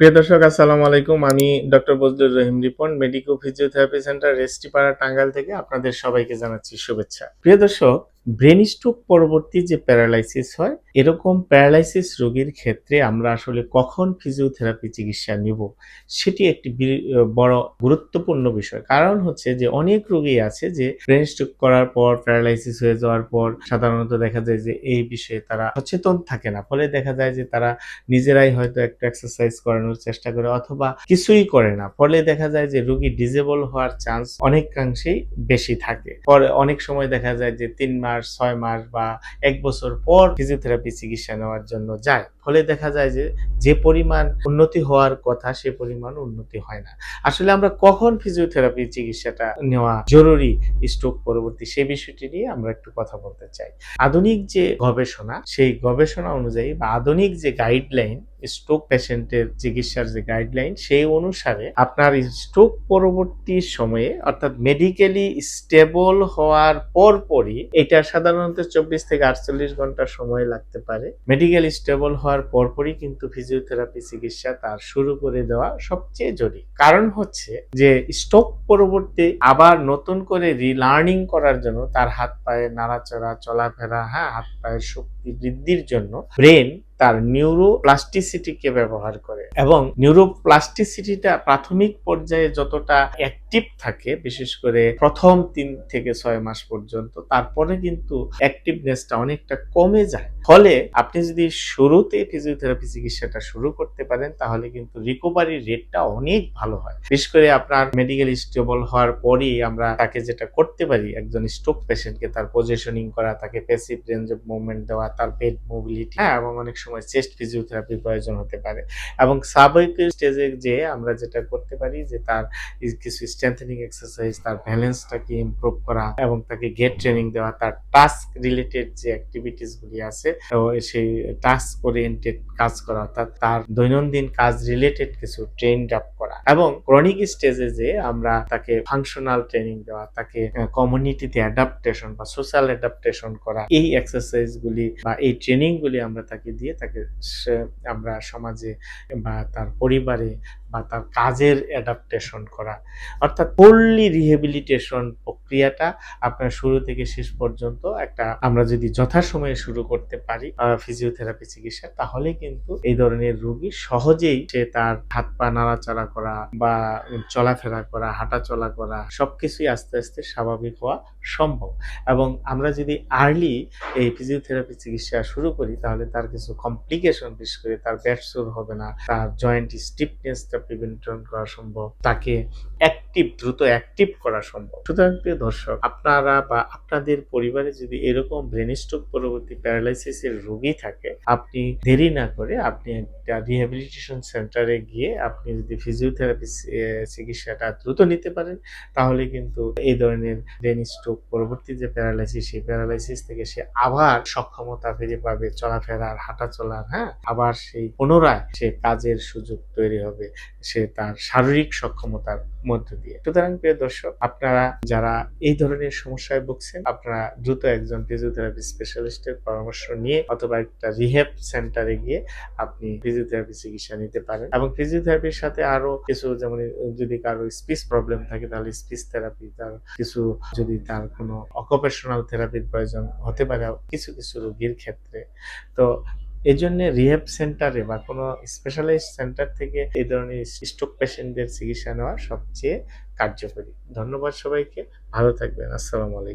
প্রিয় দর্শক আসসালামু আলাইকুম। আমি doctor Bazlur Rahim Ripon, medico physiotherapy centre রেস্টিপাড়া টাঙ্গাইল থেকে আপনাদের সবাইকে জানাচ্ছি শুভেচ্ছা। প্রিয় দর্শক, ব্রেন স্ট্রোক পরবর্তী যে প্যারালাইসিস হয়, এরকম প্যারালাইসিস রোগীর ক্ষেত্রে আমরা আসলে কখন ফিজিওথেরাপি চিকিৎসা নিব, সেটি একটি বড় গুরুত্বপূর্ণ বিষয়। কারণ হচ্ছে যে অনেক রোগী আছে যে ব্রেন স্ট্রোক করার পর প্যারালাইসিস হয়ে যাওয়ার পর সাধারণত দেখা যায় যে এই বিষয়ে তারা সচেতন থাকে না। ফলে দেখা যায় যে তারা নিজেরাই হয়তো একটা এক্সারসাইজ করানোর চেষ্টা করে অথবা কিছুই করে না। ফলে দেখা যায় যে রোগী ডিসেবল হওয়ার চান্স অনেকাংশেই বেশি থাকে। পরে অনেক সময় দেখা যায় যে ৩ মাস, ৬ মাস বা ১ বছর পর ফিজিওথেরাপি চিকিৎসা নেওয়ার জন্য যায়। ফলে দেখা যায় যে, যে পরিমাণ উন্নতি হওয়ার কথা সে পরিমাণ উন্নতি হয় না। আসলে আমরা কখন ফিজিওথেরাপি চিকিৎসাটা নেওয়া জরুরি স্ট্রোক পরবর্তী সে বিষয়টি নিয়ে আমরা একটু কথা বলতে চাই। আধুনিক যে গবেষণা, সেই গবেষণা অনুযায়ী বা আধুনিক যে গাইডলাইন স্ট্রোক পেশেন্টের চিকিৎসার যে গাইডলাইন সেই অনুসারে আপনার স্ট্রোক পরবর্তী সময়ে অর্থাৎ মেডিকেলি স্টেবল হওয়ার পরপরই এটা সাধারণত ২৪ থেকে ৪৮ ঘন্টা সময় লাগতে পারে। মেডিকেলি স্টেবল হওয়ার পরপরই কিন্তু ফিজিওথেরাপি চিকিৎসা তার শুরু করে দেওয়া সবচেয়ে জরুরি। কারণ হচ্ছে যে স্ট্রোক পরবর্তী আবার নতুন করে রিলার্নিং করার জন্য তার হাত পায়ে নাড়াচাড়া, চলাফেরা, হাত পায়ের শক্তি বৃদ্ধির জন্য ব্রেন তার নিউরোপ্লাস্টিসিটিকে ব্যবহার করে এবং নিউরোপ্লাস্টিসিটিটা প্রাথমিক পর্যায়ে যতটা অ্যাক্টিভ থাকে, বিশেষ করে প্রথম ৩ থেকে ৬ মাস পর্যন্ত, তারপরে কিন্তু অ্যাক্টিভনেসটা অনেকটা কমে যায়। ফলে আপনি যদি শুরুতে ফিজিওথেরাপি চিকিৎসাটা শুরু করতে পারেন তাহলে কিন্তু রিকভারি রেটটা অনেক ভালো হয়। বিশেষ করে আপনার মেডিকেল স্টেবল হওয়ার পরেই আমরা তাকে যেটা করতে পারি, একজন স্ট্রোক পেশেন্টকে তার পজিশনিং করা, তাকে প্যাসিভ রেঞ্জ অফ মুভমেন্ট দেওয়া, তার বেড মোবিলিটি, এবং অনেক সময় চেস্ট ফিজিওথেরাপির প্রয়োজন হতে পারে। এবং সাবঅ্যাকিউট স্টেজে যেয়ে আমরা যেটা করতে পারি যে তার কিছু স্ট্রেংথেনিং এক্সারসাইজ, তার ব্যালেন্সটাকে ইমপ্রুভ করা এবং তাকে গেট ট্রেনিং দেওয়া, তার টাস্ক রিলেটেড যে অ্যাক্টিভিটিস গুলি আছে তো সেই টাস্ক ওরিয়েন্টেড কাজ করা, অর্থাৎ তার দৈনন্দিন কাজ রিলেটেড কিছু ট্রেনড আপ করা এবং ক্রনিক স্টেজে যে আমরা তাকে ফাংশনাল ট্রেনিং দেওয়া, তাকে কমিউনিটিতে অ্যাডাপ্টেশন বা সোশ্যাল অ্যাডাপ্টেশন করা, এই এক্সারসাইজ গুলি বা এই ট্রেনিং গুলি আমরা তাকে দিয়ে তাকে আমরা সমাজে বা তার পরিবারে বা তার কাজের অ্যাডাপ্টেশন করা, অর্থাৎ ফুললি রিহেবিলিটেশন প্রক্রিয়াটা আপনার শুরু থেকে শেষ পর্যন্ত একটা আমরা যদি যথাসময়ে শুরু করতে পারি ফিজিওথেরাপি চিকিৎসা, তাহলে কিন্তু এই ধরনের রোগী সহজেই সে তার হাত পা নাড়াচাড়া করা বা চলাফেরা করা, হাঁটা চলা করা সবকিছুই আস্তে আস্তে স্বাভাবিক হওয়া সম্ভব। এবং আমরা যদি আর্লি এই ফিজিওথেরাপি চিকিৎসা শুরু করি তাহলে তার কিছু কমপ্লিকেশন, বিশেষ করে তার ব্যাকসোর হবে না, তার জয়েন্ট স্টিফনেসটা প্রিভেন্টন করা সম্ভব, তাকে দ্রুত অ্যাক্টিভ করা সম্ভব। সুতরাং প্রিয় দর্শক, আপনারা বা আপনাদের পরিবারে যদি এরকম ব্রেন স্ট্রোক পরবর্তী প্যারালাইসিসের রোগী থাকে, আপনি দেরি না করে আপনি একটা রিহ্যাবিলিটেশন সেন্টারে গিয়ে আপনি যদি ফিজিওথেরাপি চিকিৎসাটা দ্রুত নিতে পারেন তাহলে কিন্তু এই ধরনের ব্রেন স্ট্রোক পরবর্তী যে প্যারালাইসিস, সেই প্যারালাইসিস থেকে সে আবার সক্ষমতা ফিরে পাবে, চলাফেরার, হাঁটা চলার, আবার সেই পুনরায় সে কাজের সুযোগ তৈরি হবে সে তার শারীরিক সক্ষমতার মধ্য দিয়ে। সুতরাং প্রিয় দর্শক, আপনারা যারা এই ধরনের সমস্যায় ভুগছেন, আপনারা দ্রুত একজন ফিজিওথেরাপি স্পেশালিস্টের পরামর্শ নিয়ে অথবা একটা রিহ্যাব সেন্টারে গিয়ে আপনি ফিজিওথেরাপি চিকিৎসা নিতে পারেন। এবং ফিজিওথেরাপির সাথে আরো কিছু, যেমন যদি কারো স্পিচ প্রবলেম থাকে তাহলে স্পিচ থেরাপি, তার কিছু যদি তার কোনো অকুপেশনাল থেরাপির প্রয়োজন হতে পারে কিছু কিছু রোগীর ক্ষেত্রে। তো এজন্য রিহ্যাব সেন্টারে বা কোনো স্পেশালাইজড সেন্টার থেকে এই ধরনের স্ট্রোক পেশেন্টদের চিকিৎসা নেওয়া সবচেয়ে কার্যকরী। ধন্যবাদ সবাইকে। ভালো থাকবেন। আসসালামু আলাইকুম।